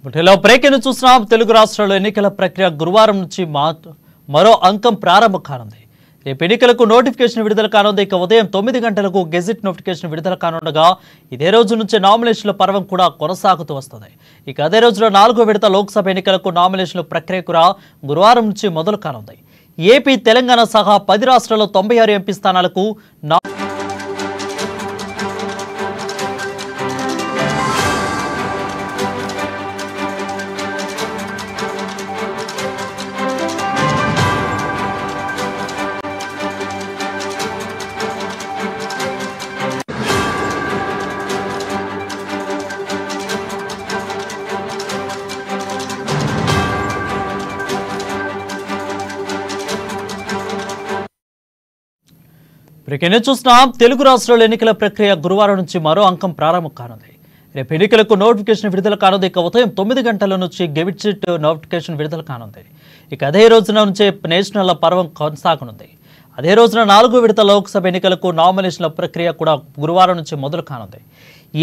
బుటెలో breaking చూస్తున్నాం. తెలుగు రాష్ట్రాల్లో ఎన్నికల ప్రక్రియ గురువారం నుంచి మరో అంకం ప్రారంభం కానుంది. రేపు ఎన్నికలకు నోటిఫికేషన్ విడుదల కానుంది. ఇక ఉదయం 9 గంటలకు గెజిట్ నోటిఫికేషన్ విడుదల కానుండగా ఇదే రోజు నుంచి నామినేషన్ల పర్వం కూడా కొనసాగుతూ వస్తుంది. ఇక అదే రోజున 4వ విడత లోక్సభ ఎన్నికలకు నామినేషన్ల ప్రక్రియ కూడా గురువారం నుంచి మొదలు కానుంది. ఏపీ, తెలంగాణ సహా 10 రాష్ట్రాల్లో 96 ఎంపీ స్థానాలకు చూస్తున్నాం. తెలుగు రాష్ట్రాల ఎన్నికల ప్రక్రియ గురువారం నుంచి మరో అంకం ప్రారంభం కానుంది. రేపు ఎన్నికలకు నోటిఫికేషన్ విడుదల కానుంది. ఇక ఉదయం 9 గంటల నుంచి గెజిట్ నోటిఫికేషన్ విడుదల కానుంది. ఇక అదే రోజున నుంచే నేషనల్ పర్వం కొనసాగనుంది. అదే రోజున 4వ విడత లోక్సభ ఎన్నికలకు నామినేషన్ల ప్రక్రియ కూడా గురువారం నుంచి మొదలు కానుంది.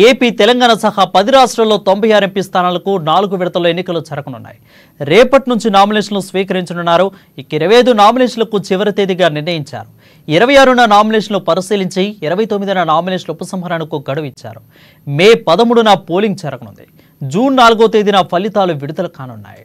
ఏపీ, తెలంగాణ సహా 10 రాష్ట్రాల్లో 96 ఎంపీ స్థానాలకు 4 విడతల్లో ఎన్నికలు జరగనున్నాయి. రేపటి నుంచి నామినేషన్లు స్వీకరించనున్నారు. ఇక 25 నామినేషన్లకు చివరి తేదీగా నిర్ణయించారు. 26న నామినేషన్లు పరిశీలించి 29న నామినేషన్ల ఉపసంహరణకు గడువు ఇచ్చారు. మే 13న పోలింగ్ జరగనుంది. జూన్ 4వ తేదీన ఫలితాలు విడుదల కానున్నాయి.